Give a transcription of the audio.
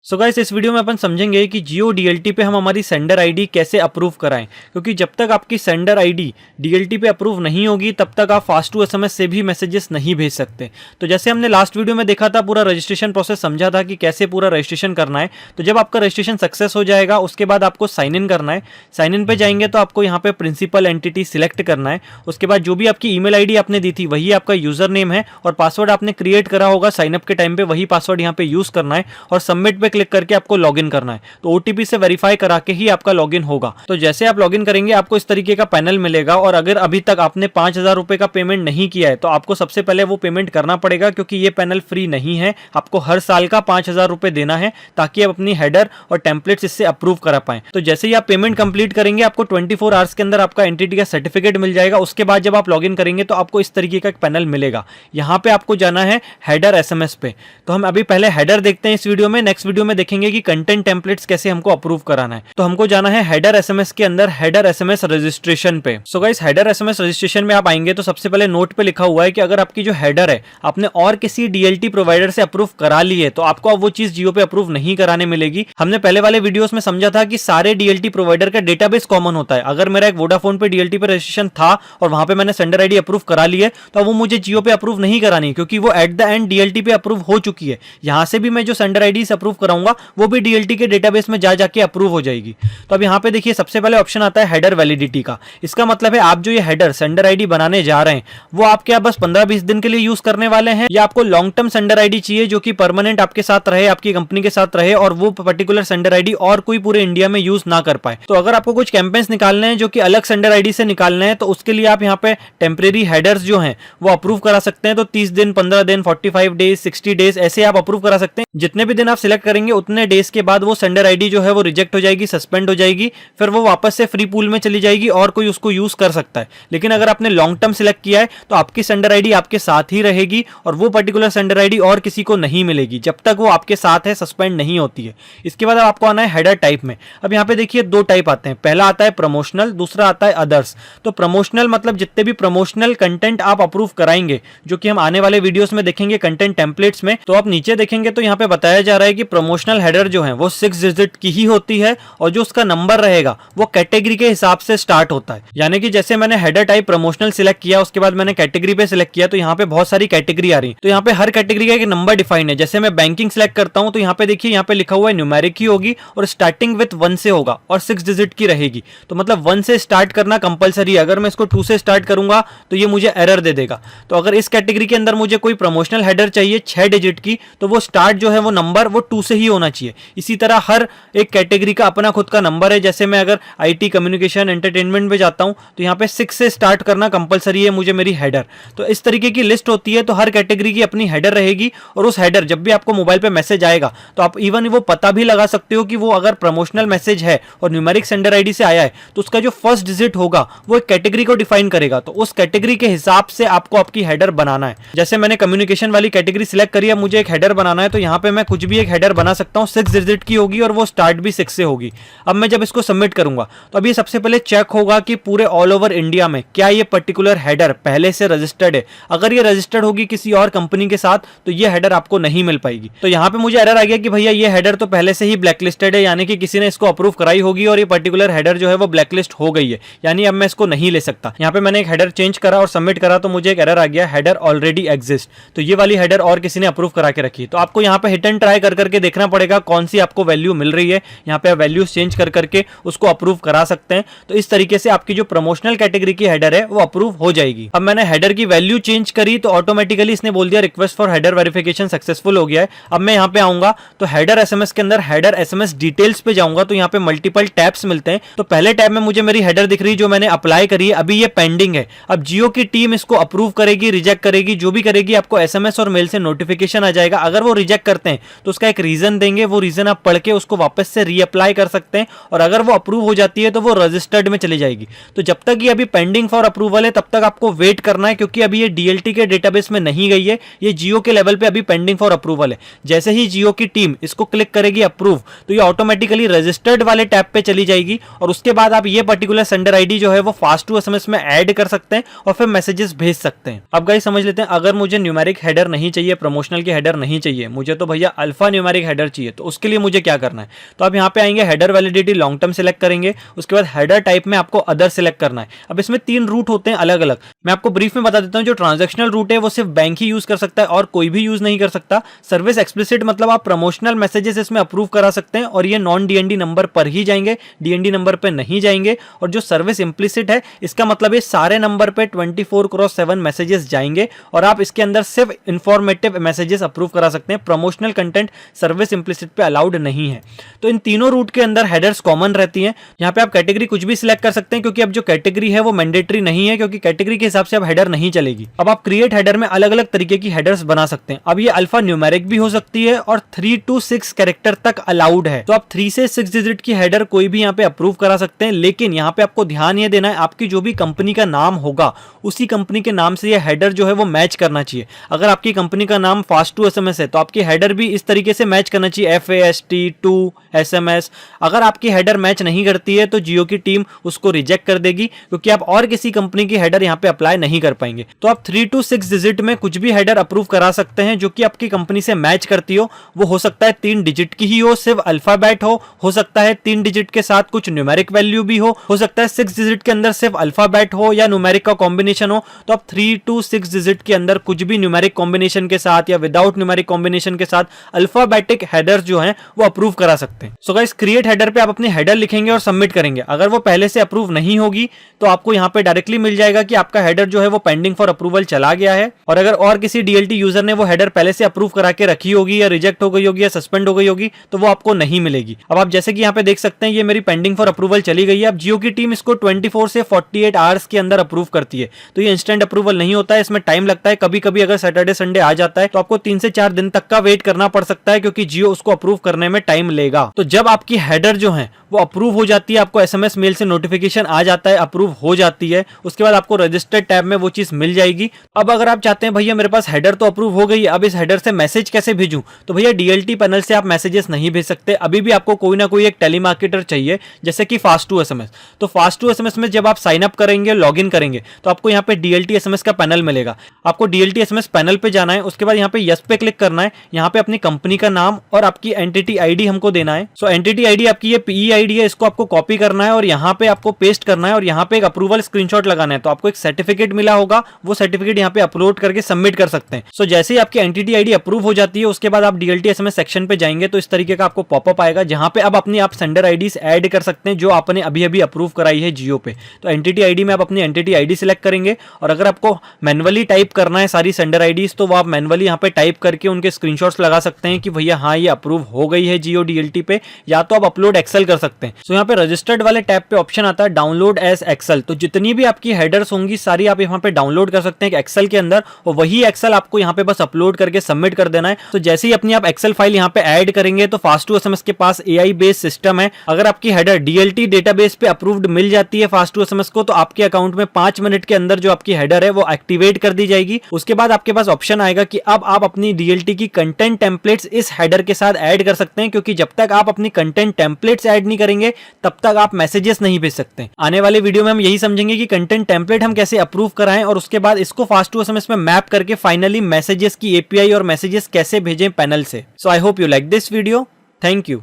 So guys इस video में अपन समझेंगे कि जियो डीएलटी पे हम हमारी सेंडर आईडी कैसे अप्रूव कराएं, क्योंकि जब तक आपकी सेंडर आईडी डीएलटी पे अप्रूव नहीं होगी तब तक आप फास्ट टू एसएमएस से भी मैसेजेस नहीं भेज सकते। तो जैसे हमने लास्ट वीडियो में देखा था, पूरा रजिस्ट्रेशन प्रोसेस समझा था कि कैसे पूरा रजिस्ट्रेशन करना है। तो जब आपका रजिस्ट्रेशन सक्सेस हो जाएगा उसके बाद आपको साइन इन करना है। साइन इन पे जाएंगे तो आपको यहाँ पे प्रिंसिपल एंटिटी सिलेक्ट करना है। उसके बाद जो भी आपकी ईमेल आईडी आपने दी थी वही आपका यूजर नेम है और पासवर्ड आपने क्रिएट करा होगा साइनअप के टाइम पे, वही पासवर्ड यहाँ पे यूज करना है और सबमिट पे क्लिक करके आपको लॉगिन करना है। तो ओटीपी से वेरीफाई करा के ही आपका लॉगिन होगा। तो जैसे आप लॉगिन करेंगे आपको इस तरीके का पैनल मिलेगा और अगर अभी तक आपने 5,000 रुपए का पेमेंट नहीं किया है तो आपको सबसे पहले वो पेमेंट करना पड़ेगा, क्योंकि ये पैनल फ्री नहीं है। आपको हर साल का 5,000 रुपए देना है ताकि आप अपनी हेडर और टेम्पलेट्स इससे अप्रूव करा पाए। तो जैसे ही आप पेमेंट कंप्लीट करेंगे आपको 24 आवर्स के अंदर आपका एंटिटी का सर्टिफिकेट मिल जाएगा। उसके बाद जब आप लॉगिन करेंगे तो आपको इस तरीके का एक पैनल मिलेगा। यहाँ पे आपको जाना है हेडर एसएमएस पे। तो हम अभी पहले हेडर देखते हैं इस वीडियो में। नेक्स्ट वीडियो में देखेंगे कि कंटेंट टेम्पलेट्स कैसे हमको अप्रूव कराना है। तो हमको जाना है हेडर एसएमएस के अंदर, हेडर एसएमएस रजिस्ट्रेशन पे। So guys header SMS registration में आप आएंगे तो सबसे पहले नोट पे लिखा हुआ है कि अगर आपकी जो हेडर है आपने और किसी डीएलटी प्रोवाइडर से अप्रूव करा ली है तो आपको अब वो चीज जियो पे अप्रूव नहीं कराने मिलेगी। हमने पहले वाले वीडियोस में समझा था कि सारे डीएलटी प्रोवाइडर का डेटाबेस कॉमन होता है। अगर मेरा एक वोडाफोन पे डीएलटी पे रजिस्ट्रेशन था और वहां पे मैंने सेंडर आईडी अप्रूव करा ली है तो वो मुझे जियो पे अप्रूव नहीं करानी, क्योंकि वो एट द एंड डीएलटी पे अप्रूव हो चुकी है। यहां से भी मैं जो सेंडर आईडी से अप्रूव कराऊंगा वो भी डीएलटी के डेटाबेस में जा जाके अप्रूव हो जाएगी। तो अब यहाँ पे देखिए सबसे पहले ऑप्शन आता है हेडर वैलिडिटी का। इसका मतलब है आप जो ये हेडर सेंडर आईडी बनाने जा रहे हैं वो आप क्या बस 15-20 दिन के लिए यूज करने वाले हैं, या आपको लॉन्ग टर्म सेंडर आईडी चाहिए जो कि परमानेंट आपके साथ रहे, आपकी कंपनी के साथ रहे और वो पर्टिकुलर सेंडर आईडी और कोई पूरे इंडिया में यूज ना कर पाए। तो अगर आपको कुछ कैंपेन्स निकालने हैं जो कि अलग सेंडर आईडी से निकालने हैं तो उसके लिए आप यहाँ पे टेम्परेरी हेडर्स जो हैं वो अप्रूव करा सकते हैं। तो 30 दिन, 15 दिन, 45 डेज, 60 डेज ऐसे आप अप्रूव करा सकते हैं। जितने भी दिन आप सिलेक्ट करेंगे उतने डेज के बाद वो सेंडर आईडी जो है वो रिजेक्ट हो जाएगी, सस्पेंड हो जाएगी, फिर वो वापस से फ्री पूल में चली जाएगी और कोई उसको यूज कर सकता है। लेकिन अगर आपने लॉन्ग टर्म सिलेक्ट किया है तो आपकी सेंडर आईडी आपके साथ ही रहेगी और वो पर्टिकुलर सेंडर आईडी और किसी को नहीं मिलेगी जब तक वो आपके साथ है, सस्पेंड नहीं होती है। इसके बाद आपको आना है हेडर टाइप में। अब यहाँ पे देखिए दो टाइप आते हैं, पहला आता है प्रमोशनल, दूसरा आता है अदर्स। तो प्रमोशनल मतलब जितने भी प्रमोशनल कंटेंट आप अप्रूव कराएंगे, जो कि हम आने वाले वीडियोस में देखेंगे कंटेंट टेम्पलेट्स में। तो आप नीचे देखेंगे तो यहाँ पे बताया जा रहा है कि प्रमोशनल हेडर जो है वो 6 डिजिट की ही होती है और जो उसका नंबर रहेगा वो कैटेगरी के हिसाब से स्टार्ट होता है। यानी कि जैसे मैंने हेडर टाइप प्रमोशनल सिलेक्ट किया, उसके बाद मैंने कैटेगरी पे सिलेक्ट किया, तो यहाँ पे बहुत सारी कैटेगरी आ रही है। तो यहाँ पे हर कैटेगरी का एक नंबर डिफाइन है। जैसे मैं बैंकिंग सिलेक्ट करता हूँ तो यहाँ पे देखिए यहाँ पे लिखा हुआ है न्यूमेरिक ही होगी और स्टार्टिंग विथ 1 से होगा और 6 डिजिट की रहेगी। तो मतलब 1 से स्टार्ट करना कंपलसरी है। अगर मैं इसको 2 से स्टार्ट करूंगा तो ये मुझे एरर दे देगा। तो अगर इस कैटेगरी के अंदर मुझे कोई प्रमोशनल हेडर चाहिए 6 डिजिट की, तो वो स्टार्ट जो है वो नंबर वो 2 से ही होना चाहिए। इसी तरह हर एक कैटेगरी का अपना खुद का नंबर है। जैसे मैं अगर आईटी, कम्युनिकेशन, एंटरटेनमेंट में जाता हूं तो यहाँ पे 6 से स्टार्ट करना कंपलसरी है मुझे मेरी हेडर। तो इस तरीके की लिस्ट होती है। तो हर कैटेगरी की अपनी हेडर रहेगी और उस हेडर जब भी आपको मोबाइल पे मैसेज आएगा तो आप इवन वो पता भी लगा सकते हो कि वो अगर प्रमोशनल मैसेज है और न्यूमेरिक सेंडर आईडी से आया है तो उसका जो फर्स्ट डिजिट होगा वो एक कैटेगरी को डिफाइन करेगा। तो उस कैटेगरी के हिसाब से आपको आपकी हेडर बनाना है। जैसे मैंने कम्युनिकेशन वाली कैटेगरी सिलेक्ट करी है, मुझे एक हेडर बनाना है, तो यहाँ पे मैं कुछ भी एक हेडर बना सकता हूँ। 6 डिजिट की होगी और वो स्टार्ट भी 6 से होगी। अब मैं जब इसको सबमिट करूंगा तो अभी सबसे पहले चेक होगा कि पूरे ऑल ओवर इंडिया में क्या ये पर्टिकुलर हेडर पहले से रजिस्टर्ड है। अगर ये रजिस्टर्ड होगी किसी और कंपनी के साथ तो ये हेडर आपको नहीं मिल पाएगी। तो यहाँ पे मुझे एरर आ गया कि भैया ये हेडर तो पहले से ही ब्लैकलिस्टेड है, यानी कि किसी ने इसको अप्रूव कराई होगी और ये पर्टिकुलर हेडर जो है वो ब्लैकलिस्ट हो गई है, यानी अब मैं इसको नहीं ले सकता। यहाँ पे मैंने एक हेडर चेंज करा और सबमिट करा तो मुझे एक एरर आ गया, हेडर ऑलरेडी एग्जिस्ट। तो ये वाली हेडर और किसी ने अप्रूव करा के रखी। तो आपको यहाँ पे हिट एंड ट्राई कर करके देखना पड़ेगा कौन सी आपको वैल्यू मिल रही है। यहाँ पे आप वैल्यूज चेंज कर करके उसको अप्रूव करा सकते हैं। तो इस तरीके से आपकी जो प्रमोशनल कैटेगरी की हेडर है वो अप्रूव हो जाएगी। अब मैंने हेडर की वैल्यू चेंज करी तो ऑटोमेटिकली इसने बोल दिया request for header verification successful हो गया है। अब मैं यहाँ पे आऊंगा तो हेडर एसएमएस के अंदर हेडर एसएमएस डिटेल्स पे जाऊंगा तो यहाँ पे मल्टीपल टैब्स मिलते हैं। तो पहले टैब में मुझे मेरी हेडर दिख रही है जो मैंने अप्लाई करी है, अभी ये पेंडिंग है। अब जियो की टीम इसको अप्रूव करेगी, रिजेक्ट करेगी, जो भी करेगी आपको एसएमएस और मेल से नोटिफिकेशन आ जाएगा। अगर वो रिजेक्ट करते हैं तो उसका एक रीजन देंगे, वो रीजन आप पढ़ के उसको वापस से रीअप्लाई कर सकते हैं और अगर वो अप्रूव हो जाती है तो वो रजिस्टर्ड में चली जाएगी। तो जब तक ये अभी पेंडिंग फॉर अप्रूवल है तब तक आपको वेट करना है, क्योंकि अभी ये डीएलटी के डेटाबेस में नहीं गई है, ये जियो के लेवल पे अभी पेंडिंग फॉर अप्रूवल है। जैसे ही जियो की टीम इसको क्लिक करेगी अप्रूव तो ये ऑटोमेटिकली रजिस्टर्ड वाले टैब पे चली जाएगी और उसके बाद आप ये पर्टिकुलर सेंडर आईडी जो है वो फास्ट टू एसएमएस में ऐड कर सकते हैं और फिर मैसेजेस भेज सकते हैं। अब गाइस समझ लेते हैं, अगर मुझे न्यूमेरिक हेडर नहीं चाहिए, प्रमोशनल की हेडर नहीं चाहिए, मुझे तो भैया अल्फा न्यूमेरिक हेडर चाहिए, तो उसके लिए मुझे क्या करना है, तो आप यहाँ पे आएंगे, header validity long term select करेंगे, उसके बाद हेडर टाइप में आपको अदर सेलेक्ट करना है। अब इसमें 3 रूट होते हैं अलग अलग, मैं आपको ब्रीफ में बता देता हूँ। जो ट्रांजैक्शनल रूट है वो सिर्फ बैंक ही यूज कर सकता है और कोई भी यूज नहीं कर सकता। सर्विस एक्सप्लिसिट मतलब आप प्रमोशनल मैसेजेस इसमें अप्रूव करा सकते हैं और ये नॉन डीएनडी नंबर पर ही जाएंगे, डीएनडी नंबर पे नहीं जाएंगे। और जो सर्विस इंप्लिसिट है, इसका मतलब ये सारे नंबर पे 24/7 मैसेजेस जाएंगे और आप इसके अंदर सिर्फ इंफॉर्मेटिव मैसेजेस अप्रूव करा सकते हैं। प्रमोशनल कंटेंट सर्विस इंप्लिसिट पे अलाउड नहीं है। तो इन तीनों रूट के अंदर हेडर्स कॉमन रहती हैं। यहाँ पे आप कैटेगरी कुछ भी सिलेक्ट कर सकते हैं, क्योंकि अब जो कैटेगरी है वो मैंडेटरी नहीं है, क्योंकि कैटेगरी के हिसाब से अब हेडर नहीं चलेगी। अब आप क्रिएट हेडर में अलग अलग तरीके की हेडर्स बना सकते हैं। अब ये अल्फा न्यूमेरिक भी हो सकती है और 3 to 6 कैरेक्टर तक अलाउड है। तो आप 3 से 6 डिजिट की हेडर कोई भी यहाँ पे अप्रूव करा सकते हैं, लेकिन यहाँ पे आपको ध्यान ये देना है, आपकी जो भी कंपनी का नाम होगा उसी कंपनी के नाम से ये हेडर जो है वो मैच करना चाहिए। अगर आपकी कंपनी का नाम fast2SMS है तो आपकी हेडर भी इस तरीके से मैच करना चाहिए, FAST2SMS। अगर आपकी हेडर मैच नहीं करती है तो जियो की टीम उसको रिजेक्ट कर देगी, क्योंकि आप और किसी कंपनी की हेडर यहाँ पे अप्लाई नहीं कर पाएंगे। तो आप 3 to 6 डिजिट में कुछ भी हेडर अप्रूव करा सकते हैं जो कि आपकी कंपनी से मैच करती हो। वो हो सकता है 3 डिजिट की ही हो, सिर्फ अल्फाबेट हो सकता है 3 डिजिट के साथ कुछ न्यूमेरिक वैल्यू भी हो सकता है 6 डिजिट के अंदर सिर्फ अल्फाबेट हो या न्यूमेरिक का कॉम्बिनेशन हो। तो आप 3 to 6 डिजिट के अंदर कुछ भी न्यूमेरिक कॉम्बिनेशन के साथ या विदाउट न्यूमेरिक कॉम्बिनेशन के साथ अल्फाबेटिक हेडर जो हैं वो अप्रूव करा सकते हैं। सो गाइस, क्रिएट हेडर पे आप अपनी हेडर लिखेंगे और सबमिट करेंगे। अगर वो पहले से अप्रूव नहीं होगी तो आपको यहाँ पे डायरेक्टली मिल जाएगा कि आपका हेडर जो है वो पेंडिंग फॉर अप्रूवल चला गया है। और अगर और किसी डीएलटी यूजर ने वो हेडर पहले से अप्रूव करा के रखी होगी या रिजेक्ट हो गई होगी या सस्पेंड हो गई होगी तो वो आपको नहीं मिलेगी। अब आप जैसे कि यहाँ पे देख सकते हैं, ये मेरी पेंडिंग फॉर अप्रूवल चली गई है। अब जियो की टीम इसको 24 से 48 आवर्स के अंदर अप्रूव करती है, तो ये इंस्टेंट अप्रूवल नहीं होता है, इसमें टाइम लगता है। कभी कभी अगर सैटरडे संडे आ जाता है तो आपको 3 से 4 दिन तक का वेट करना पड़ सकता है, क्योंकि जियो उसको अप्रूव करने में टाइम लेगा। तो जब आपकी हेडर जो है वो अप्रूव हो जाती है, आपको एसएमएस मेल से नोटिफिकेशन आ जाता है अप्रूव हो जाती है, उसके बाद आपको रजिस्टर्ड टैब में वो चीज मिल जाएगी। अब अगर आप चाहते हैं भैया मेरे पास हेडर तो अप्रूव हो गई है, अब इस हेडर से मैसेज कैसे भेजूं, तो भैया डीएलटी पैनल से आप मैसेजेस नहीं भेज सकते। अभी भी आपको कोई ना कोई एक टेलीमार्केटर चाहिए, जैसे कि Fast2SMS। तो Fast2SMS में जब आप साइन अप करेंगे, लॉगिन करेंगे, तो आपको यहाँ पे डीएलटी एसएमएस का पैनल मिलेगा। आपको डीएलटी एसएमएस पैनल पे जाना है, उसके बाद यहाँ पे यस पे क्लिक करना है। यहाँ पे अपनी कंपनी का नाम और आपकी एंटिटी आईडी हमको देना है। सो एंटिटी आईडी आपकी ये पीई आईडी है, इसको आपको कॉपी करना है और यहाँ पे आपको पेस्ट करना है और यहाँ पे एक अप्रूवल स्क्रीनशॉट लगाना है। तो आपको एक सर्टिफिकेट मिला होगा, वो सर्टिफिकेट यहाँ पे अपलोड करके सबमिट कर सकते हैं। सो जैसे ही आपकी एंटिटी आईडी अप्रूव हो जाती है, उसके बाद आप डीएलटी एसएमएस सेक्शन पे जाएंगे तो इस तरीके का आपको पॉपअप आएगा, जहाँ पे अब अपनी आप सेंडर आईडीज ऐड कर सकते हैं जो आपने अभी अभी अप्रूव कराई है जियो पे। तो एंटिटी आईडी में आप अपनी एंटिटी आईडी सिलेक्ट करेंगे और अगर आपको मैनुअली टाइप करना है सारी सेंडर आईडीज तो वो आप मैनुअली यहाँ पे टाइप करके उनके स्क्रीनशॉट्स लगा सकते हैं कि भैया हाँ ये अप्रूव हो गई है जियो डीएलटी पे, या तो आप अपलोड एक्सेल कर सकते हैं। सो यहाँ पे रजिस्टर्ड वाले टैब पे ऑप्शन आता है डाउनलोड एज एक्सेल। तो जितनी भी आपकी हेडर्स होंगी सारी आप यहाँ पे डाउनलोड कर सकते हैं एक्सेल के अंदर, और वही एक्सेल आपको यहाँ पे बस अपलोड करके सबमिट कर देना है। तो जैसे ही अपनी आप एक्सेल फाइल यहाँ पे ऐड करेंगे तो Fast2SMS के पास एआई बेस्ड सिस्टम है। अगर आपकी हेडर डीएलटी डेटाबेस पे अप्रूव्ड मिल जाती है Fast2SMS को, तो आपके अकाउंट में 5 मिनट के अंदर जो आपकी हेडर है वो एक्टिवेट कर दी जाएगी। उसके बाद आपके पास ऑप्शन आएगा कि अब आप अपनी डीएलटी की कंटेंट टेम्पलेट्स इस हेडर के साथ ऐड कर सकते हैं, क्योंकि जब तक आप अपनी कंटेंट टेम्पलेट्स ऐड नहीं करेंगे तब तक आप मैसेजेस नहीं भेज सकते। आने वाले वीडियो में हम यही समझेंगे कि कंटेंट टेम्पलेट हम कैसे अप्रूव कराएं और उसके बाद इसको Fast2SMS में मैप करके फाइनली मैसेजेस की एपीआई और मैसेजेस कैसे भेजें पैनल से। So I hope you like this video. Thank you.